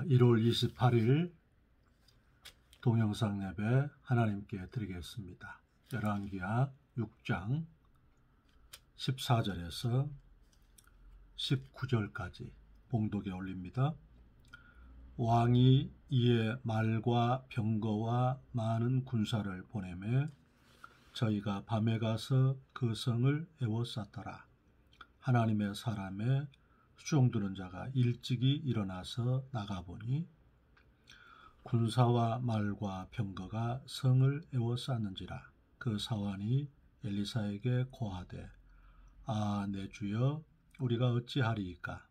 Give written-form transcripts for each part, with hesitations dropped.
1월 28일 동영상 예배 하나님께 드리겠습니다. 열왕기하 6장 14절에서 19절까지 봉독에 올립니다. 왕이 이에 말과 병거와 많은 군사를 보내매 저희가 밤에 가서 그 성을 에워쌌더라. 하나님의 사람의 수종드는 자가 일찍이 일어나서 나가보니 군사와 말과 병거가 성을 에워쌌는지라. 그 사환이 엘리사에게 고하되 아, 내 주여, 우리가 어찌하리이까?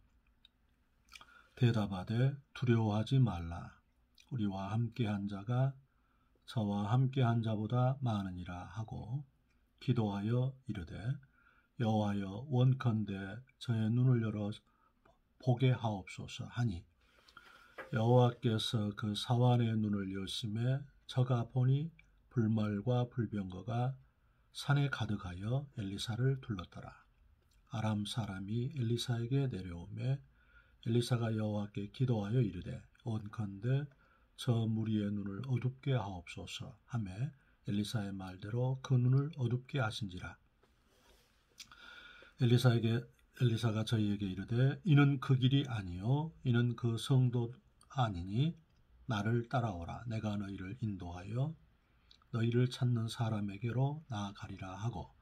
대답하되 두려워하지 말라. 우리와 함께한 자가 저와 함께한 자보다 많으니라 하고 기도하여 이르되 여호와여, 원컨대 저의 눈을 열어 보게 하옵소서 하니 여호와께서 그 사환의 눈을 여심해 저가 보니 불말과 불병거가 산에 가득하여 엘리사를 둘렀더라. 아람 사람이 엘리사에게 내려오매 엘리사가 여호와께 기도하여 이르되 원컨대 저 무리의 눈을 어둡게 하옵소서 하매 엘리사의 말대로 그 눈을 어둡게 하신지라. 엘리사가 저희에게 이르되 이는 그 길이 아니요 이는 그 성도 아니니 나를 따라오라. 내가 너희를 인도하여 너희를 찾는 사람에게로 나아가리라 하고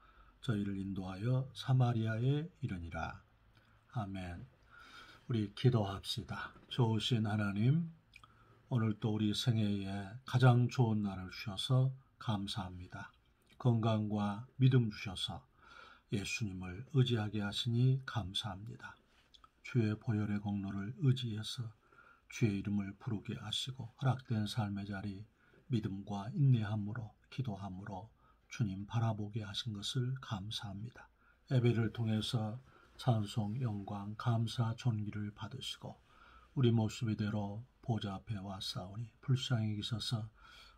저희를 인도하여 사마리아에 이르니라. 아멘. 우리 기도합시다. 좋으신 하나님, 오늘 또 우리 생애에 가장 좋은 날을 주셔서 감사합니다. 건강과 믿음 주셔서 예수님을 의지하게 하시니 감사합니다. 주의 보혈의 공로를 의지해서 주의 이름을 부르게 하시고 허락된 삶의 자리 믿음과 인내함으로 기도함으로 주님 바라보게 하신 것을 감사합니다. 예배를 통해서 찬송, 영광, 감사, 존귀를 받으시고 우리 모습이대로 보좌 앞에 왔사오니 불쌍히 계셔서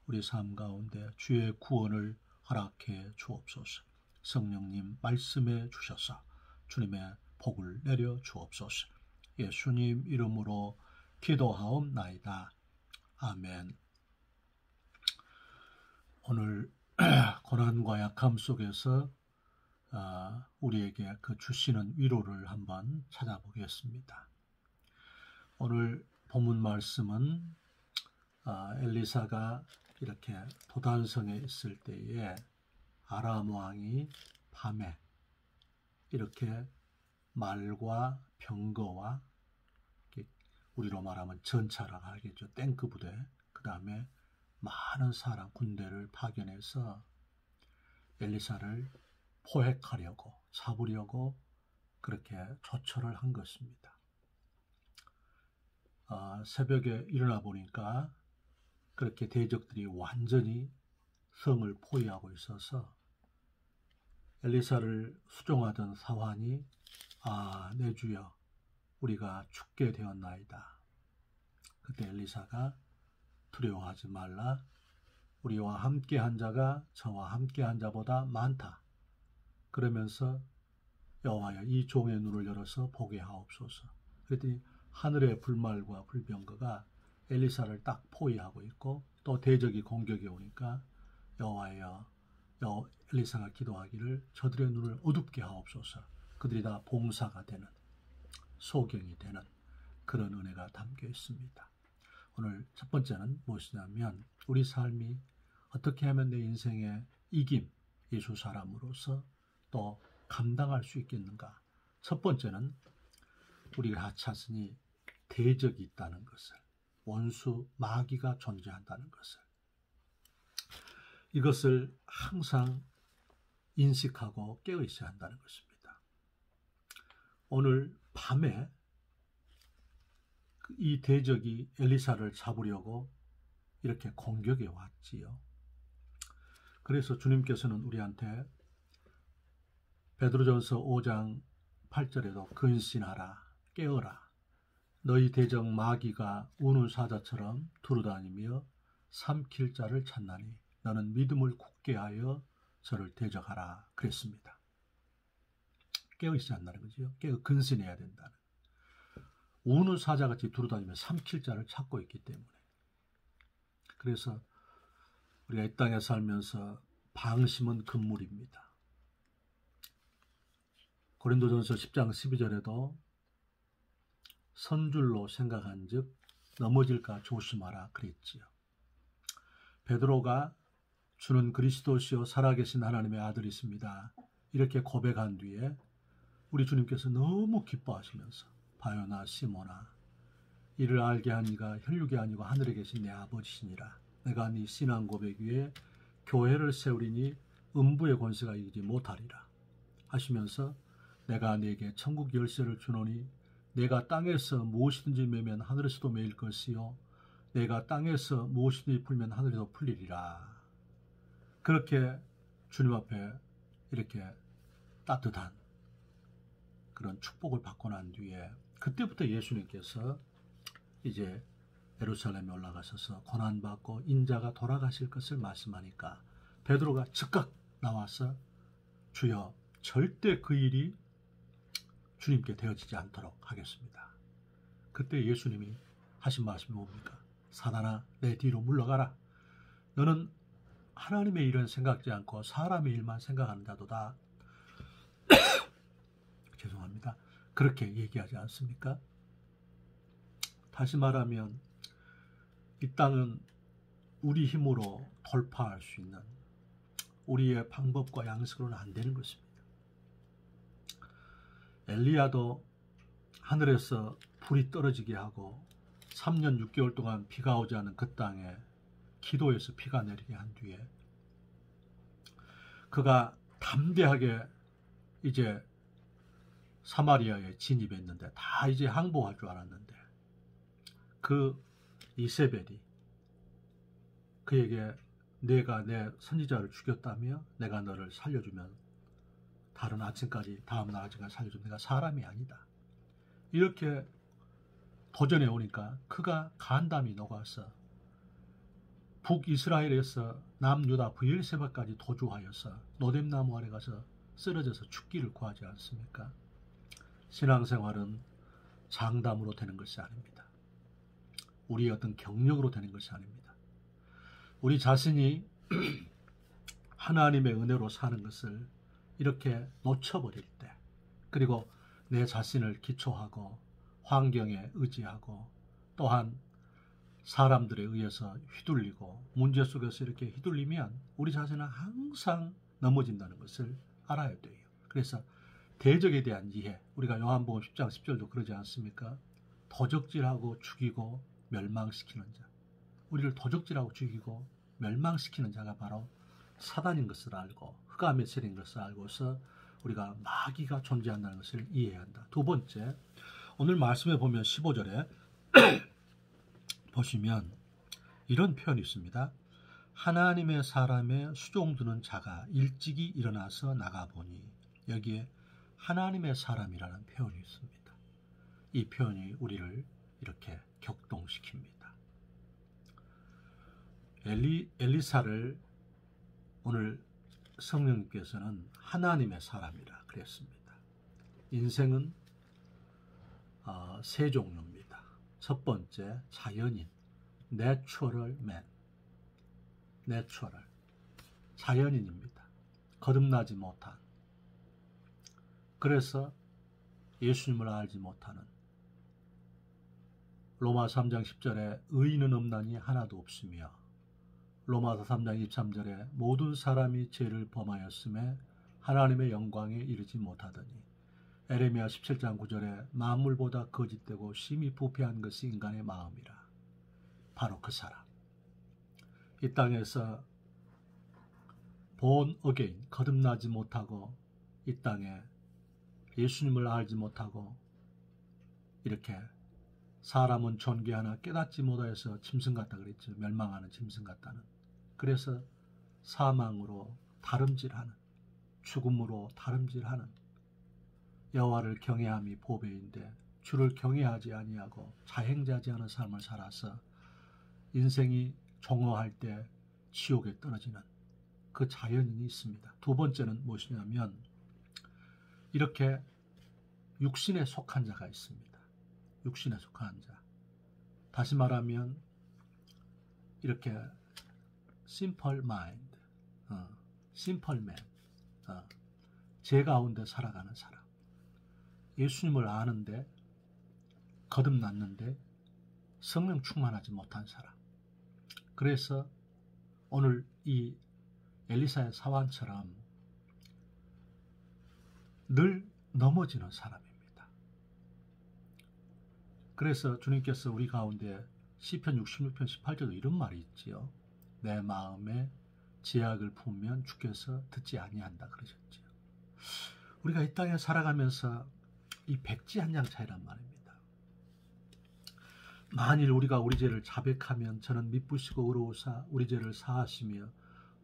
우리 삶 가운데 주의 구원을 허락해 주옵소서. 성령님 말씀해 주셔서 주님의 복을 내려 주옵소서. 예수님 이름으로 기도하옵나이다. 아멘. 오늘 고난과 약함 속에서 우리에게 그 주시는 위로를 한번 찾아보겠습니다. 오늘 본문 말씀은 엘리사가 이렇게 도단성에 있을 때에 아람 왕이 밤에 이렇게 말과 병거와 우리로 말하면 전차라고 하겠죠. 탱크 부대, 그 다음에 많은 사람 군대를 파견해서 엘리사를 포획하려고 잡으려고 그렇게 조처를 한 것입니다. 새벽에 일어나 보니까 그렇게 대적들이 완전히 성을 포위하고 있어서 엘리사를 수종하던 사환이 아, 내 주여, 우리가 죽게 되었나이다. 그때 엘리사가 두려워하지 말라. 우리와 함께한 자가 저와 함께한 자보다 많다. 그러면서 여호와여, 이 종의 눈을 열어서 보게 하옵소서. 그랬더니 하늘의 불말과 불병거가 엘리사를 딱 포위하고 있고 또 대적이 공격해 오니까 여호와여, 엘리사가 기도하기를 저들의 눈을 어둡게 하옵소서. 그들이 다 봉사가 되는, 소경이 되는 그런 은혜가 담겨 있습니다. 오늘 첫 번째는 무엇이냐면 우리 삶이 어떻게 하면 내 인생의 이김, 예수 사람으로서 또 감당할 수 있겠는가. 첫 번째는 우리가 찾으니 대적이 있다는 것을, 원수 마귀가 존재한다는 것을, 이것을 항상 인식하고 깨어 있어야 한다는 것입니다. 오늘 밤에 이 대적이 엘리사를 잡으려고 이렇게 공격해 왔지요. 그래서 주님께서는 우리한테 베드로전서 5장 8절에도 근신하라, 깨어라. 너희 대적 마귀가 우는 사자처럼 두루다니며 삼킬 자를 찾나니 너는 믿음을 굳게 하여 저를 대적하라 그랬습니다. 깨어 있어야 한다는 거죠. 깨어 근신해야 된다는. 우는 사자같이 두루다니며 삼킬 자를 찾고 있기 때문에. 그래서 우리가 이 땅에 살면서 방심은 금물입니다. 고린도전서 10장 12절에도 선줄로 생각한 즉 넘어질까 조심하라 그랬지요. 베드로가 주는 그리스도시요 살아계신 하나님의 아들이십니다. 이렇게 고백한 뒤에 우리 주님께서 너무 기뻐하시면서 바요나 시모나 이를 알게 한 이가 혈육이 아니고 하늘에 계신 내 아버지시니라. 내가 네 신앙 고백 위에 교회를 세우리니 음부의 권세가 이기지 못하리라 하시면서 내가 네게 천국 열쇠를 주노니 내가 땅에서 무엇이든지 매면 하늘에서도 매일 것이요 내가 땅에서 무엇이든지 풀면 하늘에도 풀리리라. 그렇게 주님 앞에 이렇게 따뜻한 그런 축복을 받고 난 뒤에 그때부터 예수님께서 이제 예루살렘에 올라가셔서 고난받고 인자가 돌아가실 것을 말씀하니까 베드로가 즉각 나와서 주여 절대 그 일이 주님께 되어지지 않도록 하겠습니다. 그때 예수님이 하신 말씀이 뭡니까? 사단아 내 뒤로 물러가라. 너는 하나님의 일은 생각지 않고 사람의 일만 생각하는 자도다. 죄송합니다. 그렇게 얘기하지 않습니까? 다시 말하면 이 땅은 우리 힘으로 돌파할 수 있는 우리의 방법과 양식으로는 안 되는 것입니다. 엘리야도 하늘에서 불이 떨어지게 하고 3년 6개월 동안 비가 오지 않은 그 땅에 기도해서 비가 내리게 한 뒤에 그가 담대하게 이제 사마리아에 진입했는데 다 이제 항복할 줄 알았는데 그 이세벨이 그에게 내가 내 선지자를 죽였다며 내가 너를 살려주면 다른 아침까지 다음날 아침까지 살려주면 내가 사람이 아니다. 이렇게 도전해 오니까 그가 간담이 녹아서 북이스라엘에서 남유다 브엘세바까지 도주하여서 노뎀나무 아래 가서 쓰러져서 죽기를 구하지 않습니까? 신앙생활은 장담으로 되는 것이 아닙니다. 우리의 어떤 경력으로 되는 것이 아닙니다. 우리 자신이 하나님의 은혜로 사는 것을 이렇게 놓쳐버릴 때, 그리고 내 자신을 기초하고 환경에 의지하고 또한 사람들에 의해서 휘둘리고 문제 속에서 이렇게 휘둘리면 우리 자신은 항상 넘어진다는 것을 알아야 돼요. 그래서 대적에 대한 이해, 우리가 요한복음 10장 10절도 그러지 않습니까? 도적질하고 죽이고 멸망시키는 자, 우리를 도적질하고 죽이고 멸망시키는 자가 바로 사단인 것을 알고 흑암의 세력인 것을 알고서 우리가 마귀가 존재한다는 것을 이해해야 한다. 두 번째, 오늘 말씀에 보면 15절에 보시면 이런 표현이 있습니다. 하나님의 사람의 수종드는 자가 일찍이 일어나서 나가보니, 여기에 하나님의 사람이라는 표현이 있습니다. 이 표현이 우리를 이렇게 격동시킵니다. 엘리사를 오늘 성령님께서는 하나님의 사람이라 그랬습니다. 인생은 세 종류입니다. 첫 번째, 자연인, 내추럴 맨, 내추럴, 자연인입니다. 거듭나지 못한, 그래서 예수님을 알지 못하는, 로마서 3장 10절에 의인은 없나니 하나도 없으며, 로마서 3장 23절에 모든 사람이 죄를 범하였음에 하나님의 영광에 이르지 못하더니, 에레미야 17장 9절에 만물보다 거짓되고 심히 부패한 것이 인간의 마음이라. 바로 그 사람. 이 땅에서 born again, 거듭나지 못하고 이 땅에 예수님을 알지 못하고 이렇게 사람은 존귀하나 깨닫지 못하여서 짐승 같다 그랬죠. 멸망하는 짐승 같다는. 그래서 사망으로 다름질하는, 죽음으로 다름질하는, 여호와를 경외함이 보배인데 주를 경외하지 아니하고 자행자지 않은 삶을 살아서 인생이 종어할 때 지옥에 떨어지는 그 자연인이 있습니다. 두 번째는 무엇이냐면 이렇게 육신에 속한 자가 있습니다. 육신에 속한 자. 다시 말하면 이렇게 simple mind, simple man, 제 가운데 살아가는 사람. 예수님을 아는데 거듭났는데 성령 충만하지 못한 사람. 그래서 오늘 이 엘리사의 사환처럼 늘 넘어지는 사람입니다. 그래서 주님께서 우리 가운데 시편 66편 18절도 이런 말이 있지요. 내 마음에 제약을 품으면 주께서 듣지 아니한다 그러셨지요. 우리가 이 땅에 살아가면서 이 백지 한 장 차이란 말입니다. 만일 우리가 우리 죄를 자백하면 저는 미쁘시고 의로우사 우리 죄를 사하시며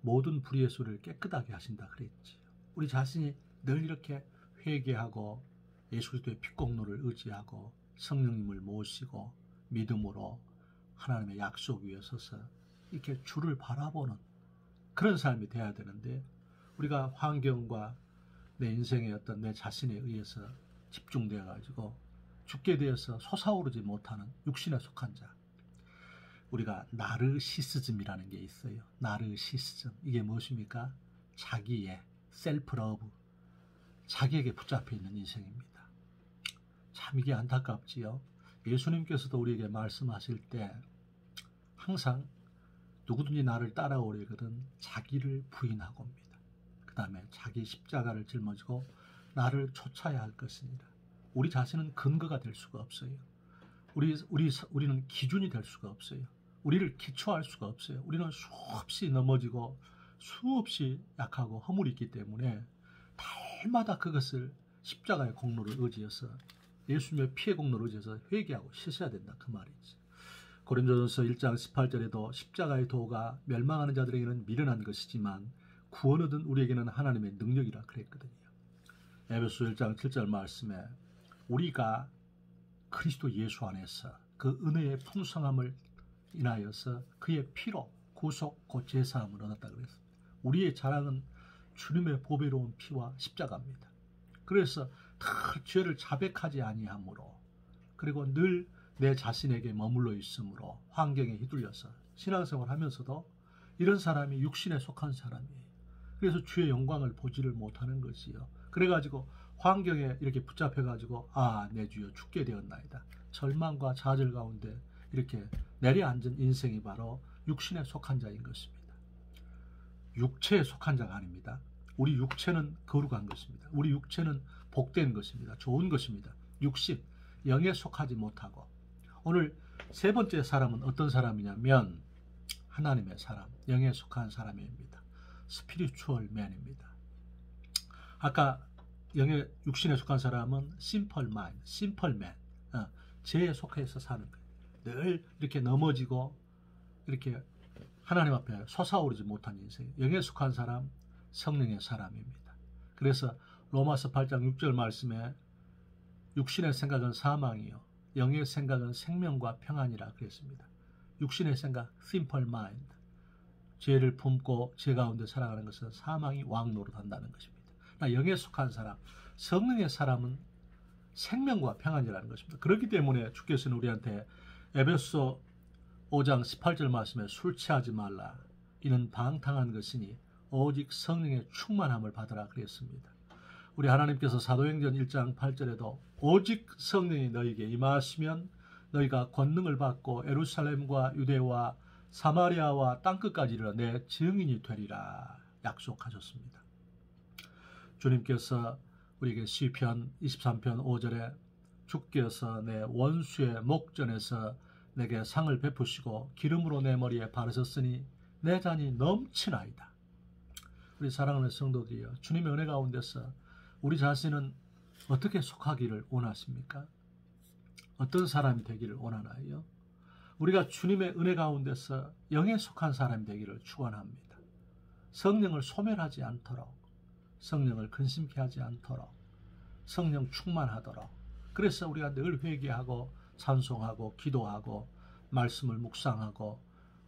모든 불의의 소리를 깨끗하게 하신다 그랬지요. 우리 자신이 늘 이렇게 회개하고 예수 그리스도의 피공로를 의지하고 성령님을 모시고 믿음으로 하나님의 약속 위에 서서 이렇게 주를 바라보는 그런 삶이 돼야 되는데 우리가 환경과 내 인생의 어떤 내 자신에 의해서 집중되어 가지고 죽게 되어서 솟아오르지 못하는 육신에 속한 자. 우리가 나르시시즘이라는 게 있어요. 나르시시즘. 이게 무엇입니까? 자기의 셀프 러브. 자기에게 붙잡혀 있는 인생입니다. 참 이게 안타깝지요. 예수님께서도 우리에게 말씀하실 때 항상 누구든지 나를 따라오려거든 자기를 부인하고 옵니다. 그 다음에 자기 십자가를 짊어지고 나를 쫓아야 할 것입니다. 우리 자신은 근거가 될 수가 없어요. 우리는 기준이 될 수가 없어요. 우리를 기초할 수가 없어요. 우리는 수없이 넘어지고 수없이 약하고 허물이 있기 때문에 날마다 그것을 십자가의 공로를 의지해서 예수님의 피의 공로를 의지해서 회개하고 씻어야 된다 그 말이지. 고린도전서 1장 18절에도 십자가의 도가 멸망하는 자들에게는 미련한 것이지만 구원 얻은 우리에게는 하나님의 능력이라 그랬거든요. 에베소 1장 7절 말씀에 우리가 그리스도 예수 안에서 그 은혜의 풍성함을 인하여서 그의 피로 구속 곧 제사함을 얻었다 그랬습니다. 우리의 자랑은 주님의 보배로운 피와 십자가입니다. 그래서 늘 죄를 자백하지 아니하므로 그리고 늘 내 자신에게 머물러 있으므로 환경에 휘둘려서 신앙생활을 하면서도 이런 사람이 육신에 속한 사람이에요. 그래서 주의 영광을 보지를 못하는 것이요. 그래가지고 환경에 이렇게 붙잡혀가지고 내 주여 죽게 되었나이다. 절망과 좌절 가운데 이렇게 내려앉은 인생이 바로 육신에 속한 자인 것입니다. 육체에 속한 자가 아닙니다. 우리 육체는 거룩한 것입니다. 우리 육체는 복된 것입니다. 좋은 것입니다. 육신, 영에 속하지 못하고 오늘 세 번째 사람은 어떤 사람이냐면 하나님의 사람, 영에 속한 사람입니다. 스피리추얼 맨입니다. 아까 영의 육신에 속한 사람은 심플 마인, 심플 맨, 죄에 속해서 사는 거예요. 늘 이렇게 넘어지고 이렇게 하나님 앞에 솟아오르지 못한 인생. 영에 속한 사람, 성령의 사람입니다. 그래서 로마서 8장 6절 말씀에 육신의 생각은 사망이요 영의 생각은 생명과 평안이라 그랬습니다. 육신의 생각, simple mind. 죄를 품고 죄 가운데 살아가는 것은 사망이 왕노릇한다는 것입니다. 영에 속한 사람, 성령의 사람은 생명과 평안이라는 것입니다. 그렇기 때문에 주께서는 우리한테 에베소 5장 18절 말씀에 술 취하지 말라. 이는 방탕한 것이니 오직 성령의 충만함을 받으라 그랬습니다. 우리 하나님께서 사도행전 1장 8절에도 오직 성령이 너희에게 임하시면 너희가 권능을 받고 예루살렘과 유대와 사마리아와 땅끝까지 이르러 내 증인이 되리라 약속하셨습니다. 주님께서 우리에게 시편 23편 5절에 주께서 내 원수의 목전에서 내게 상을 베푸시고 기름으로 내 머리에 바르셨으니 내 잔이 넘치나이다. 우리 사랑하는 성도들이여, 주님의 은혜 가운데서 우리 자신은 어떻게 속하기를 원하십니까? 어떤 사람이 되기를 원하나요? 우리가 주님의 은혜 가운데서 영에 속한 사람이 되기를 축원합니다. 성령을 소멸하지 않도록, 성령을 근심케 하지 않도록, 성령 충만하도록. 그래서 우리가 늘 회개하고 찬송하고 기도하고 말씀을 묵상하고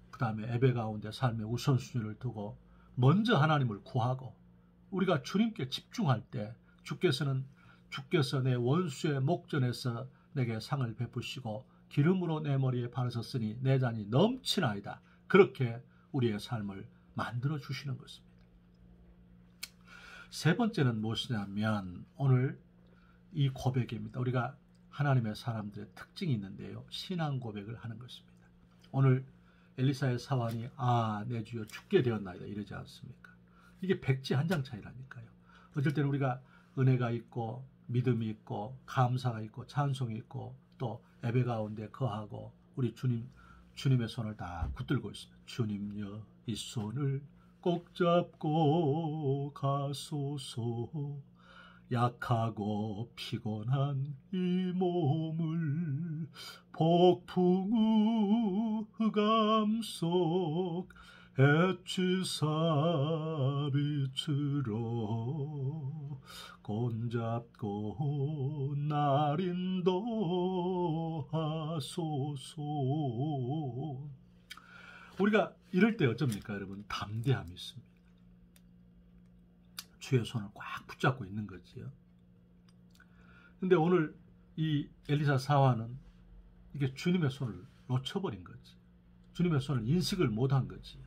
그 다음에 예배 가운데 삶의 우선순위를 두고 먼저 하나님을 구하고 우리가 주님께 집중할 때 주께서 내 원수의 목전에서 내게 상을 베푸시고 기름으로 내 머리에 바르셨으니 내 잔이 넘치나이다. 그렇게 우리의 삶을 만들어 주시는 것입니다. 세 번째는 무엇이냐면 오늘 이 고백입니다. 우리가 하나님의 사람들의 특징이 있는데요. 신앙 고백을 하는 것입니다. 오늘 엘리사의 사환이 내 주여 죽게 되었나이다 이러지 않습니까? 이게 백지 한 장 차이라니까요. 어쩔 때는 우리가 은혜가 있고 믿음이 있고 감사가 있고 찬송이 있고 또 예배 가운데 거하고 우리 주님의 손을 다 붙들고 있습니다. 주님여 이 손을 꼭 잡고 가소서. 약하고 피곤한 이 몸을 폭풍우 흑암 속 해치사 빛으로 곤잡고 날 인도하소서. 우리가 이럴 때 어쩝니까 여러분? 담대함이 있습니다. 주의 손을 꽉 붙잡고 있는 거지요. 근데 오늘 이 엘리사 사환은 이게 주님의 손을 놓쳐버린 거지. 주님의 손을 인식을 못한 거지.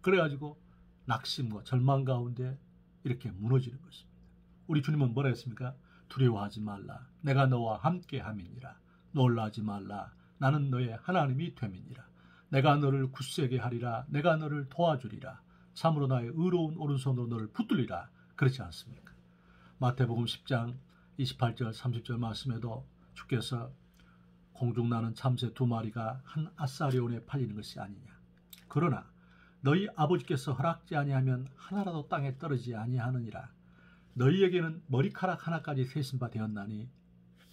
그래가지고 낙심과 절망 가운데 이렇게 무너지는 것입니다. 우리 주님은 뭐라 했습니까? 두려워하지 말라. 내가 너와 함께 함이니라. 놀라지 말라. 나는 너의 하나님이 됨이니라. 내가 너를 굳세게 하리라. 내가 너를 도와주리라. 참으로 나의 의로운 오른손으로 너를 붙들리라. 그렇지 않습니까? 마태복음 10장 28절 30절 말씀에도 주께서 공중 나는 참새 2마리가 한 아사리온에 팔리는 것이 아니냐. 그러나 너희 아버지께서 허락지 아니하면 하나라도 땅에 떨어지지 아니하느니라. 너희에게는 머리카락 하나까지 세신 바 되었나니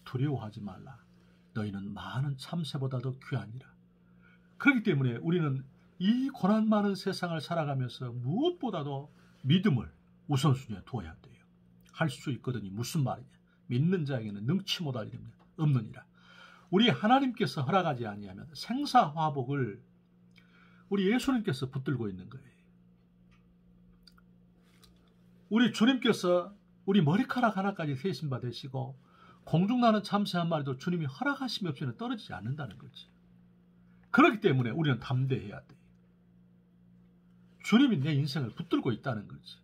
두려워하지 말라. 너희는 많은 참새보다도 귀하니라. 그렇기 때문에 우리는 이 고난 많은 세상을 살아가면서 무엇보다도 믿음을 우선순위에 두어야 돼요. 할 수 있거든이 무슨 말이냐. 믿는 자에게는 능치 못할 일이 없느니라. 우리 하나님께서 허락하지 아니하면 생사화복을 우리 예수님께서 붙들고 있는 거예요. 우리 주님께서 우리 머리카락 하나까지 세신 바 되시고 공중나는 참새 한 마리도 주님이 허락하심이 없이는 떨어지지 않는다는 거지. 그렇기 때문에 우리는 담대해야 돼요. 주님이 내 인생을 붙들고 있다는 거지.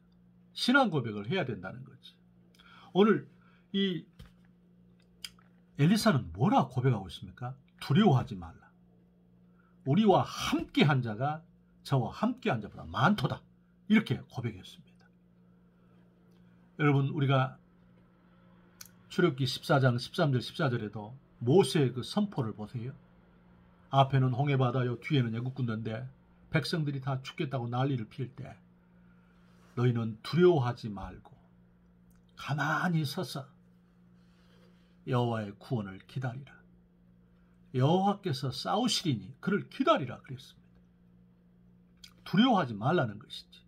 신앙 고백을 해야 된다는 거지. 오늘 이 엘리사는 뭐라 고백하고 있습니까? 두려워하지 말라. 우리와 함께한 자가 저와 함께한 자보다 많도다. 이렇게 고백했습니다. 여러분 우리가 출애굽기 14장 13절 14절에도 모세의 그 선포를 보세요. 앞에는 홍해바다요 뒤에는 애국군대인데 백성들이 다 죽겠다고 난리를 필 때 너희는 두려워하지 말고 가만히 서서 여호와의 구원을 기다리라. 여호와께서 싸우시리니 그를 기다리라 그랬습니다. 두려워하지 말라는 것이지.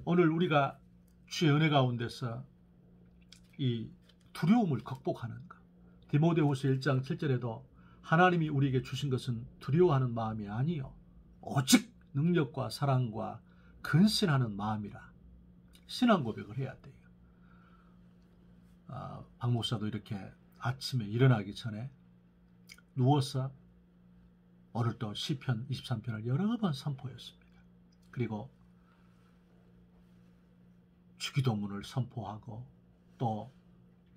오늘 우리가 주의 은혜 가운데서 이 두려움을 극복하는 것. 디모데후서 1장 7절에도 하나님이 우리에게 주신 것은 두려워하는 마음이 아니요 오직 능력과 사랑과 근신하는 마음이라. 신앙 고백을 해야 돼요. 박 목사도 이렇게 아침에 일어나기 전에 누워서 오늘 또 시편 23편을 여러 번 선포했습니다. 그리고 주기도문을 선포하고 또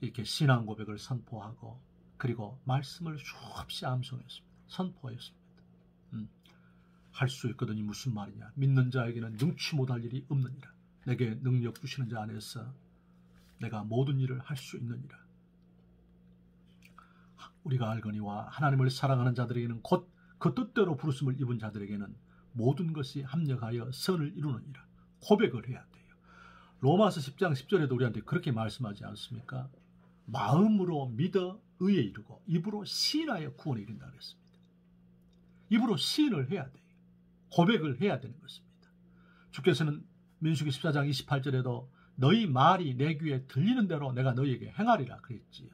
이렇게 신앙 고백을 선포하고 그리고 말씀을 수없이 암송했습니다. 선포했습니다. 할 수 있거든이 무슨 말이냐. 믿는 자에게는 능치 못할 일이 없느니라. 내게 능력 주시는 자 안에서 내가 모든 일을 할 수 있느니라. 우리가 알거니와 하나님을 사랑하는 자들에게는 곧 그 뜻대로 부르심을 입은 자들에게는 모든 것이 합력하여 선을 이루느니라. 고백을 해야 돼요. 로마서 10장 10절에도 우리한테 그렇게 말씀하지 않습니까? 마음으로 믿어 의에 이르고 입으로 시인하여 구원에 이른다 그랬습니다. 입으로 시인을 해야 돼요. 고백을 해야 되는 것입니다. 주께서는 민수기 14장 28절에도 너희 말이 내 귀에 들리는 대로 내가 너희에게 행하리라 그랬지요.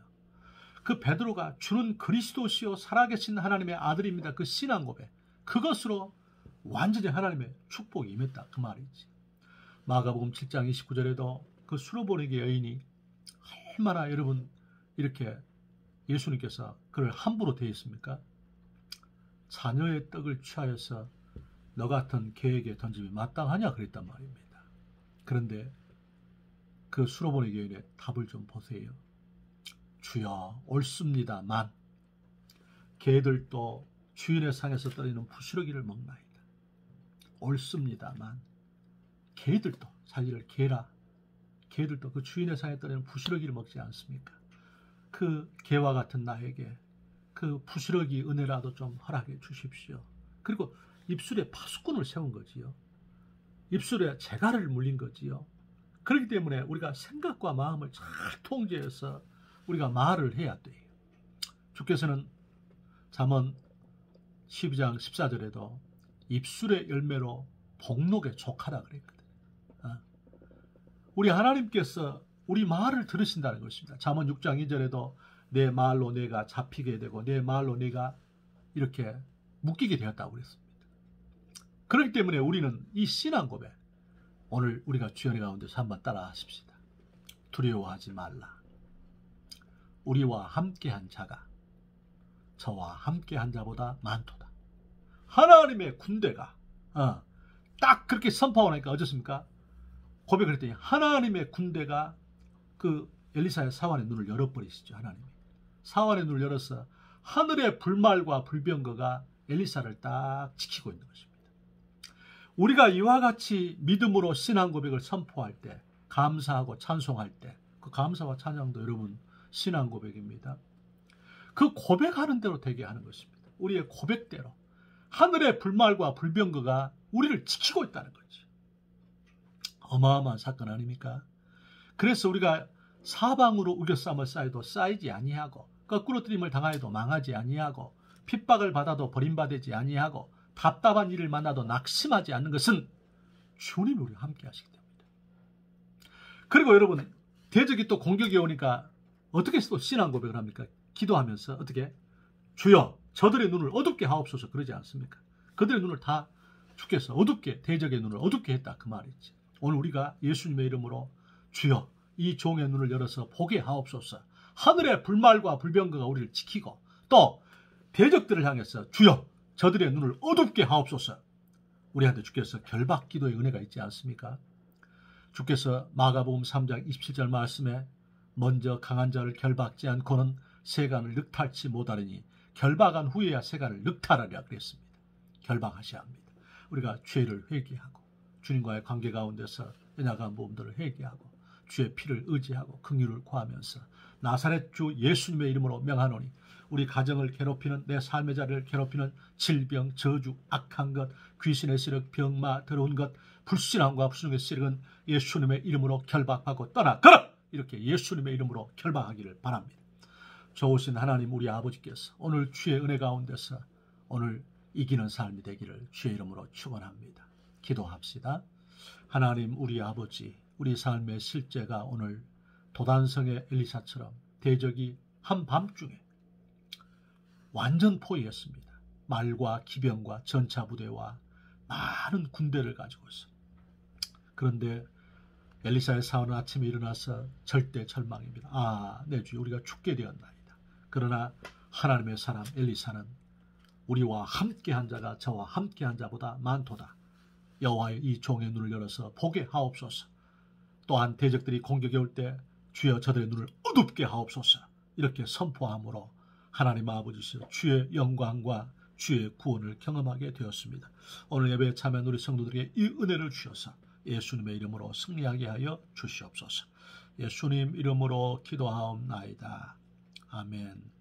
그 베드로가 주는 그리스도시요 살아계신 하나님의 아들입니다. 그 신앙 고백. 그것으로 완전히 하나님의 축복이 임했다. 그 말이지. 마가복음 7장 29절에도 그 수로보니게 여인이 얼마나 여러분 이렇게 예수님께서 그를 함부로 대했습니까? 자녀의 떡을 취하여서 너 같은 개에게 던짐이 마땅하냐 그랬단 말입니다. 그런데 그 수로보니 여인의 답을 좀 보세요. 주여 옳습니다만 개들도 주인의 상에서 떨어지는 부스러기를 먹나이다. 옳습니다만 개들도 자기를 개라 개들도 그 주인의 상에 떨어지는 부스러기를 먹지 않습니까? 그 개와 같은 나에게 그 부스러기 은혜라도 좀 허락해 주십시오. 그리고 입술에 파수꾼을 세운 거지요. 입술에 재갈을 물린 거지요. 그렇기 때문에 우리가 생각과 마음을 잘 통제해서 우리가 말을 해야 돼요. 주께서는 잠언 12장 14절에도 입술의 열매로 복록에 족하라 그랬거든요. 우리 하나님께서 우리 말을 들으신다는 것입니다. 잠언 6장 2절에도 내 말로 내가 잡히게 되고 내 말로 내가 이렇게 묶이게 되었다고 그랬습니다. 그렇기 때문에 우리는 이 신앙 고백 오늘 우리가 주연의 가운데서 한번 따라 하십시다. 두려워하지 말라. 우리와 함께한 자가 저와 함께한 자보다 많도다. 하나님의 군대가 딱 그렇게 선포하니까 어떻습니까? 고백을 했더니 하나님의 군대가 그 엘리사의 사환의 눈을 열어버리시죠. 하나님이 사환의 눈을 열어서 하늘의 불말과 불병거가 엘리사를 딱 지키고 있는 것입니다. 우리가 이와 같이 믿음으로 신앙 고백을 선포할 때 감사하고 찬송할 때 그 감사와 찬양도 여러분 신앙 고백입니다. 그 고백하는 대로 되게 하는 것입니다. 우리의 고백대로 하늘의 불말과 불병거가 우리를 지키고 있다는 거지. 어마어마한 사건 아닙니까? 그래서 우리가 사방으로 우겨쌈을 쌓여도 쌓이지 아니하고 거꾸로 뜨림을 당하여도 망하지 아니하고 핍박을 받아도 버림받지 아니하고 답답한 일을 만나도 낙심하지 않는 것은 주님이 우리와 함께 하시기 때문입니다. 그리고 여러분 대적이 또 공격이 오니까 어떻게 또 신앙 고백을 합니까? 기도하면서 어떻게? 주여 저들의 눈을 어둡게 하옵소서 그러지 않습니까? 그들의 눈을 다 주께서 어둡게 대적의 눈을 어둡게 했다 그 말이지. 오늘 우리가 예수님의 이름으로 주여 이 종의 눈을 열어서 보게 하옵소서. 하늘의 불말과 불병거가 우리를 지키고 또 대적들을 향해서 주여 저들의 눈을 어둡게 하옵소서. 우리한테 주께서 결박 기도의 은혜가 있지 않습니까? 주께서 마가복음 3장 27절 말씀에 먼저 강한 자를 결박지 않고는 세간을 늑탈치 못하리니 결박한 후에야 세간을 늑탈하리라 그랬습니다. 결박하셔야 합니다. 우리가 죄를 회개하고 주님과의 관계 가운데서 연약한 부분들을 회개하고 주의 피를 의지하고 긍휼을 구하면서 나사렛 주 예수님의 이름으로 명하노니 우리 가정을 괴롭히는 내 삶의 자리를 괴롭히는 질병, 저주, 악한 것, 귀신의 세력, 병마, 더러운 것, 불신앙과 불순종의 세력은 예수님의 이름으로 결박하고 떠나가라! 이렇게 예수님의 이름으로 결박하기를 바랍니다. 좋으신 하나님 우리 아버지께서 오늘 주의 은혜 가운데서 오늘 이기는 삶이 되기를 주의 이름으로 축원합니다. 기도합시다. 하나님 우리 아버지 우리 삶의 실제가 오늘 도단성의 엘리사처럼 대적이 한밤중에 완전 포위했습니다. 말과 기병과 전차부대와 많은 군대를 가지고서. 그런데 엘리사의 사원은 아침에 일어나서 절대 절망입니다. 내 주여 우리가 죽게 되었나이다. 그러나 하나님의 사람 엘리사는 우리와 함께한 자가 저와 함께한 자보다 많도다. 여호와의 이 종의 눈을 열어서 보게 하옵소서. 또한 대적들이 공격해 올 때 주여 저들의 눈을 어둡게 하옵소서. 이렇게 선포함으로 하나님 아버지시여 주의 영광과 주의 구원을 경험하게 되었습니다. 오늘 예배에 참여한 우리 성도들에게 이 은혜를 주셔서 예수님의 이름으로 승리하게 하여 주시옵소서. 예수님 이름으로 기도하옵나이다. 아멘.